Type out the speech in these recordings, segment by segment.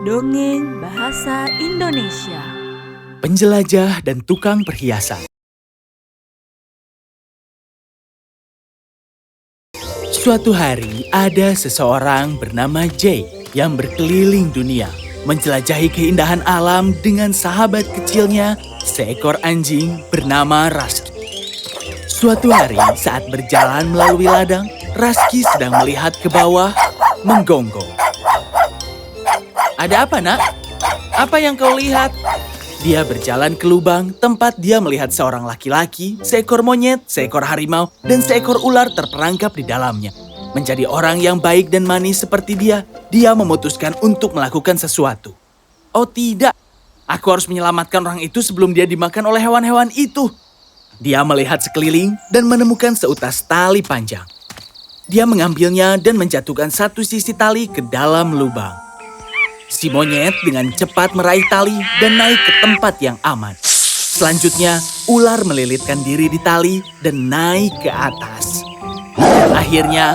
Dongeng Bahasa Indonesia. Penjelajah dan tukang perhiasan. Suatu hari ada seseorang bernama Jay yang berkeliling dunia, menjelajahi keindahan alam dengan sahabat kecilnya, seekor anjing bernama Rusky. Suatu hari saat berjalan melalui ladang, Rusky sedang melihat ke bawah, menggonggong. "Ada apa, nak? Apa yang kau lihat?" Dia berjalan ke lubang tempat dia melihat seorang laki-laki, seekor monyet, seekor harimau, dan seekor ular terperangkap di dalamnya. Menjadi orang yang baik dan manis seperti dia memutuskan untuk melakukan sesuatu. "Oh tidak, aku harus menyelamatkan orang itu sebelum dia dimakan oleh hewan-hewan itu." Dia melihat sekeliling dan menemukan seutas tali panjang. Dia mengambilnya dan menjatuhkan satu sisi tali ke dalam lubang. Si monyet dengan cepat meraih tali dan naik ke tempat yang aman. Selanjutnya, ular melilitkan diri di tali dan naik ke atas. Dan akhirnya,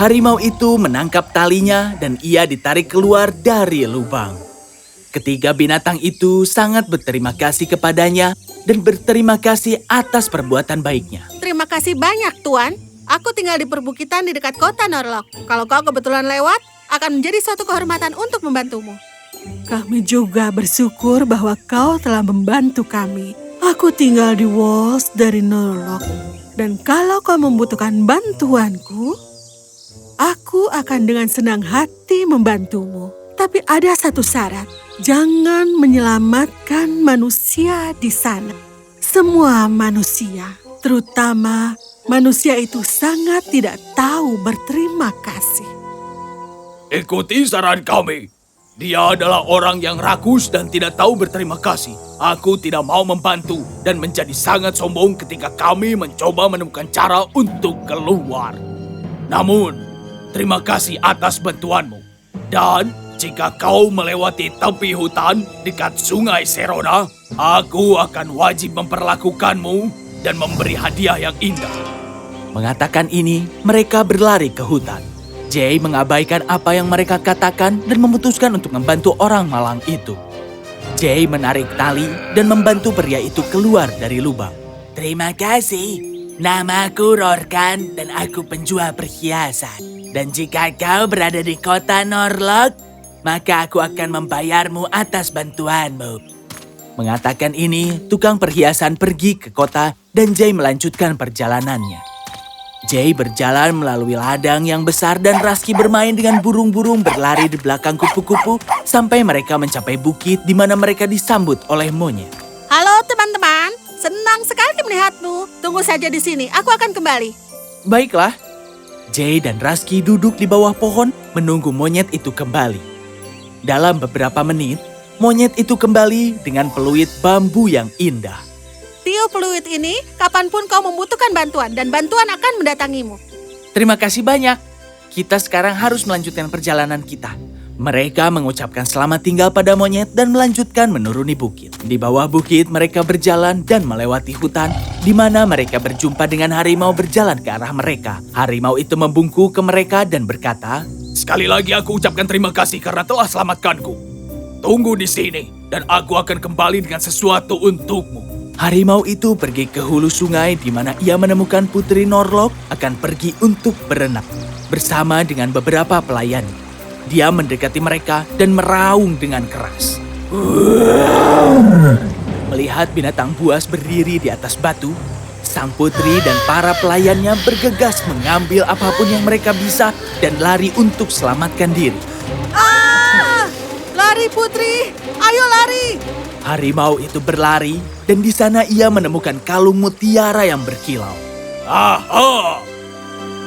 harimau itu menangkap talinya dan ia ditarik keluar dari lubang. Ketiga binatang itu sangat berterima kasih kepadanya dan berterima kasih atas perbuatan baiknya. Terima kasih banyak, Tuan. Aku tinggal di perbukitan di dekat kota Norlock. Kalau kau kebetulan lewat, akan menjadi suatu kehormatan untuk membantumu. Kami juga bersyukur bahwa kau telah membantu kami. Aku tinggal di Walls dari Norlock. Dan kalau kau membutuhkan bantuanku, aku akan dengan senang hati membantumu. Tapi ada satu syarat. Jangan menyelamatkan manusia di sana. Semua manusia, terutama manusia itu sangat tidak tahu berterima kasih. Ikuti saran kami. Dia adalah orang yang rakus dan tidak tahu berterima kasih. Aku tidak mau membantu dan menjadi sangat sombong ketika kami mencoba menemukan cara untuk keluar. Namun, terima kasih atas bantuanmu. Dan jika kau melewati tepi hutan dekat sungai Serona, aku akan wajib memperlakukanmu dan memberi hadiah yang indah. Mengatakan ini, mereka berlari ke hutan. Jay mengabaikan apa yang mereka katakan dan memutuskan untuk membantu orang malang itu. Jay menarik tali dan membantu pria itu keluar dari lubang. "Terima kasih. Namaku Rorkan dan aku penjual perhiasan. Dan jika kau berada di kota Norlock, maka aku akan membayarmu atas bantuanmu." Mengatakan ini, tukang perhiasan pergi ke kota dan Jay melanjutkan perjalanannya. Jay berjalan melalui ladang yang besar dan Rusky bermain dengan burung-burung berlari di belakang kupu-kupu sampai mereka mencapai bukit di mana mereka disambut oleh monyet. Halo teman-teman, senang sekali melihatmu. Tunggu saja di sini, aku akan kembali. Baiklah. Jay dan Rusky duduk di bawah pohon menunggu monyet itu kembali. Dalam beberapa menit, monyet itu kembali dengan peluit bambu yang indah. Tiup peluit ini, kapanpun kau membutuhkan bantuan, dan bantuan akan mendatangimu. Terima kasih banyak. Kita sekarang harus melanjutkan perjalanan kita. Mereka mengucapkan selamat tinggal pada monyet dan melanjutkan menuruni bukit. Di bawah bukit mereka berjalan dan melewati hutan, di mana mereka berjumpa dengan harimau berjalan ke arah mereka. Harimau itu membungkuk ke mereka dan berkata, "Sekali lagi aku ucapkan terima kasih karena telah selamatkanku. Tunggu di sini dan aku akan kembali dengan sesuatu untukmu." Harimau itu pergi ke hulu sungai di mana ia menemukan Putri Norlock akan pergi untuk berenang bersama dengan beberapa pelayannya. Dia mendekati mereka dan meraung dengan keras. Melihat binatang buas berdiri di atas batu, sang putri dan para pelayannya bergegas mengambil apapun yang mereka bisa dan lari untuk selamatkan diri. Lari putri, ayo lari. Harimau itu berlari dan di sana ia menemukan kalung mutiara yang berkilau. Aha!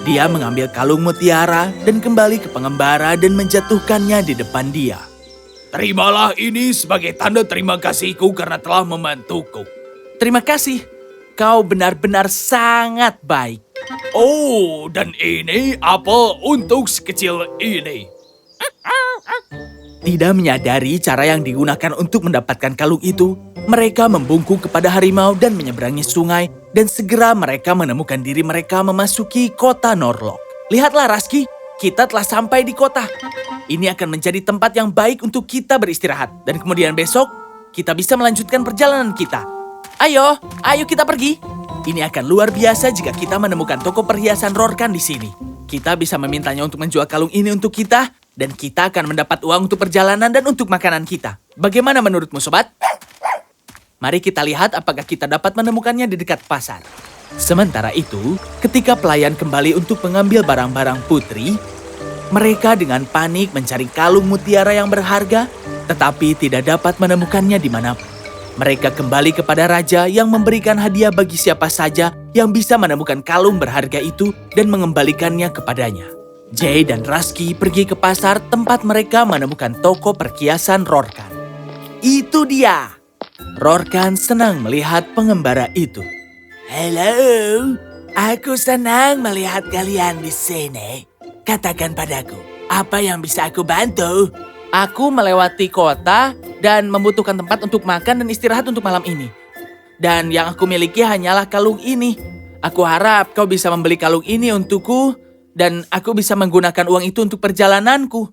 Dia mengambil kalung mutiara dan kembali ke pengembara dan menjatuhkannya di depan dia. "Terimalah ini sebagai tanda terima kasihku karena telah membantuku." "Terima kasih. Kau benar-benar sangat baik." "Oh, dan ini apel untuk sekecil ini." Tidak menyadari cara yang digunakan untuk mendapatkan kalung itu, mereka membungkuk kepada harimau dan menyeberangi sungai, dan segera mereka menemukan diri mereka memasuki kota Norlock. "Lihatlah, Rusky, kita telah sampai di kota. Ini akan menjadi tempat yang baik untuk kita beristirahat. Dan kemudian besok, kita bisa melanjutkan perjalanan kita. Ayo kita pergi. Ini akan luar biasa jika kita menemukan toko perhiasan Rorkan di sini. Kita bisa memintanya untuk menjual kalung ini untuk kita, dan kita akan mendapat uang untuk perjalanan dan untuk makanan kita. Bagaimana menurutmu, sobat? Mari kita lihat apakah kita dapat menemukannya di dekat pasar. Sementara itu, ketika pelayan kembali untuk mengambil barang-barang putri, mereka dengan panik mencari kalung mutiara yang berharga, tetapi tidak dapat menemukannya di mana-mana. Mereka kembali kepada raja yang memberikan hadiah bagi siapa saja yang bisa menemukan kalung berharga itu dan mengembalikannya kepadanya. Jay dan Rusky pergi ke pasar tempat mereka menemukan toko perhiasan Rorkan. Itu dia! Rorkan senang melihat pengembara itu. Halo, aku senang melihat kalian di sini. Katakan padaku, apa yang bisa aku bantu? Aku melewati kota dan membutuhkan tempat untuk makan dan istirahat untuk malam ini. Dan yang aku miliki hanyalah kalung ini. Aku harap kau bisa membeli kalung ini untukku dan aku bisa menggunakan uang itu untuk perjalananku.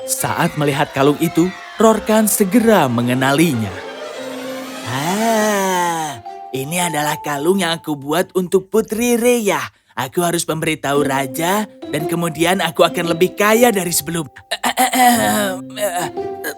Saat melihat kalung itu, Rorkan segera mengenalinya. Ini adalah kalung yang aku buat untuk Putri Rhea. Aku harus memberitahu raja dan kemudian aku akan lebih kaya dari sebelum.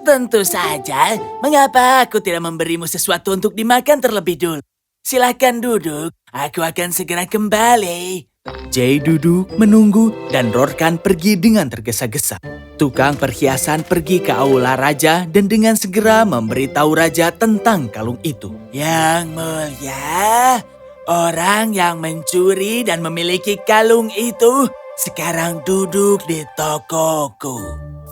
Tentu saja. Mengapa aku tidak memberimu sesuatu untuk dimakan terlebih dulu? Silakan duduk. Aku akan segera kembali. Jay duduk, menunggu, dan Rorkan pergi dengan tergesa-gesa. Tukang perhiasan pergi ke aula raja dan dengan segera memberitahu raja tentang kalung itu. Yang mulia, orang yang mencuri dan memiliki kalung itu sekarang duduk di tokoku.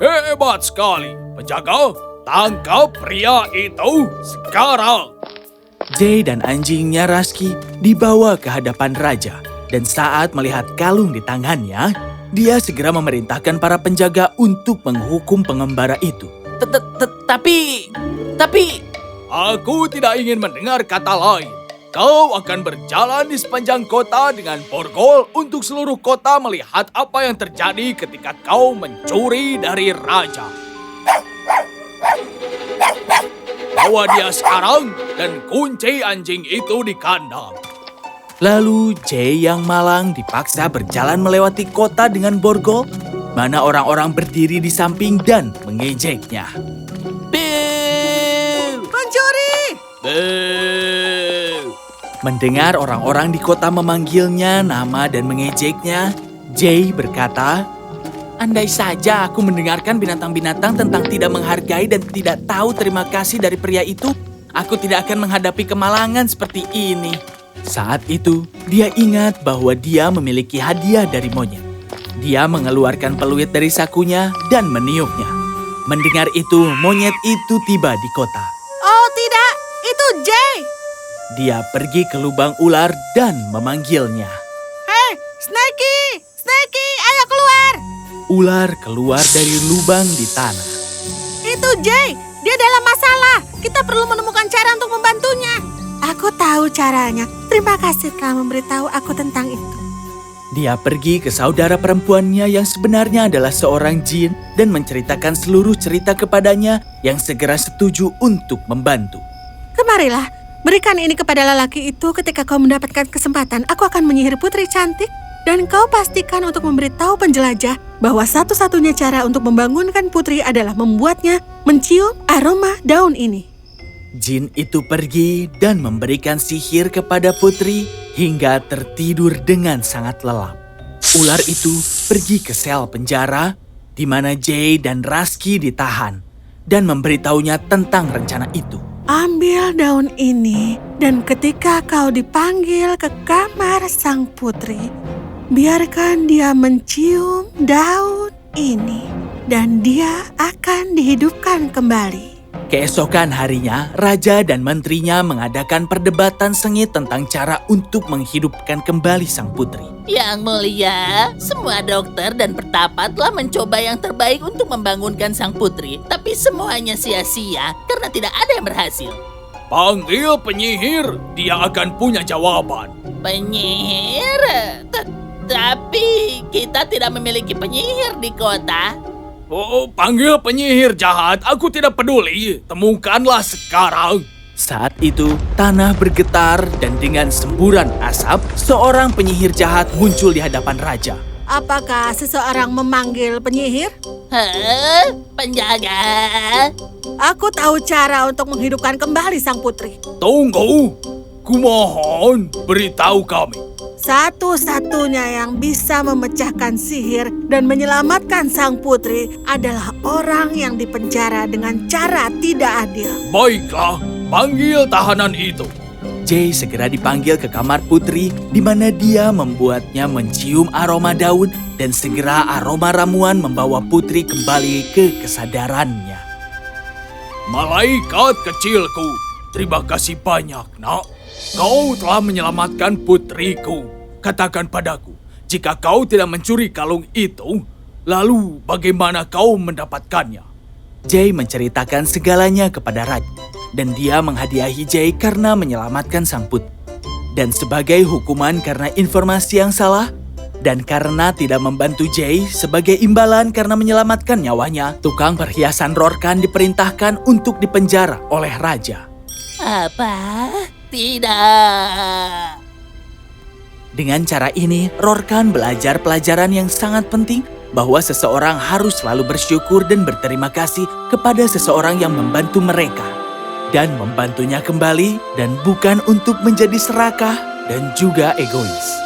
Hebat sekali. Penjaga, tangkap pria itu sekarang. Jay dan anjingnya Rusky dibawa ke hadapan raja. Dan saat melihat kalung di tangannya, dia segera memerintahkan para penjaga untuk menghukum pengembara itu. Tapi... Aku tidak ingin mendengar kata lain. Kau akan berjalan di sepanjang kota dengan borgol untuk seluruh kota melihat apa yang terjadi ketika kau mencuri dari raja. Bawa dia sekarang dan kunci anjing itu di kandang. Lalu Jay yang malang dipaksa berjalan melewati kota dengan borgol, mana orang-orang berdiri di samping dan mengejeknya. Bill! Pencuri! Beuh. Mendengar orang-orang di kota memanggilnya nama dan mengejeknya, Jay berkata, andai saja aku mendengarkan binatang-binatang tentang tidak menghargai dan tidak tahu terima kasih dari pria itu, aku tidak akan menghadapi kemalangan seperti ini. Saat itu, dia ingat bahwa dia memiliki hadiah dari monyet. Dia mengeluarkan peluit dari sakunya dan meniupnya. Mendengar itu, monyet itu tiba di kota. Oh tidak, itu Jay. Dia pergi ke lubang ular dan memanggilnya. Hei, Snakey! Snakey, ayo keluar! Ular keluar dari lubang di tanah. Itu Jay, dia dalam masalah. Kita perlu menemukan cara untuk membantunya. Aku tahu caranya. Terima kasih telah memberitahu aku tentang itu. Dia pergi ke saudara perempuannya yang sebenarnya adalah seorang jin dan menceritakan seluruh cerita kepadanya yang segera setuju untuk membantu. Kemarilah, berikan ini kepada lelaki itu ketika kau mendapatkan kesempatan. Aku akan menyihir putri cantik dan kau pastikan untuk memberitahu penjelajah bahwa satu-satunya cara untuk membangunkan putri adalah membuatnya mencium aroma daun ini. Jin itu pergi dan memberikan sihir kepada putri hingga tertidur dengan sangat lelap. Ular itu pergi ke sel penjara di mana Jay dan Rusky ditahan dan memberitahunya tentang rencana itu. Ambil daun ini dan ketika kau dipanggil ke kamar sang putri, biarkan dia mencium daun ini dan dia akan dihidupkan kembali. Keesokan harinya, raja dan menterinya mengadakan perdebatan sengit tentang cara untuk menghidupkan kembali sang putri. Yang mulia, semua dokter dan pertapa telah mencoba yang terbaik untuk membangunkan sang putri, tapi semuanya sia-sia karena tidak ada yang berhasil. Panggil penyihir, dia akan punya jawaban. Penyihir? Tapi kita tidak memiliki penyihir di kota. Oh, panggil penyihir jahat. Aku tidak peduli. Temukanlah sekarang. Saat itu, tanah bergetar dan dengan semburan asap, seorang penyihir jahat muncul di hadapan raja. Apakah seseorang memanggil penyihir? Hah? Penjaga? Aku tahu cara untuk menghidupkan kembali sang putri. Tunggu. Kumohon, beritahu kami. Satu-satunya yang bisa memecahkan sihir dan menyelamatkan sang putri adalah orang yang dipenjara dengan cara tidak adil. Baiklah, panggil tahanan itu. Jay segera dipanggil ke kamar putri, di mana dia membuatnya mencium aroma daun dan segera aroma ramuan membawa putri kembali ke kesadarannya. Malaikat kecilku, terima kasih banyak, nak. Kau telah menyelamatkan putriku. Katakan padaku, jika kau tidak mencuri kalung itu, lalu bagaimana kau mendapatkannya? Jay menceritakan segalanya kepada raja, dan dia menghadiahi Jay karena menyelamatkan sang putri. Dan sebagai hukuman karena informasi yang salah, dan karena tidak membantu Jay sebagai imbalan karena menyelamatkan nyawanya, tukang perhiasan Rorkan diperintahkan untuk dipenjara oleh raja. Apa? Tidak. Dengan cara ini, Rorkan belajar pelajaran yang sangat penting bahwa seseorang harus selalu bersyukur dan berterima kasih kepada seseorang yang membantu mereka. Dan membantunya kembali dan bukan untuk menjadi serakah dan juga egois.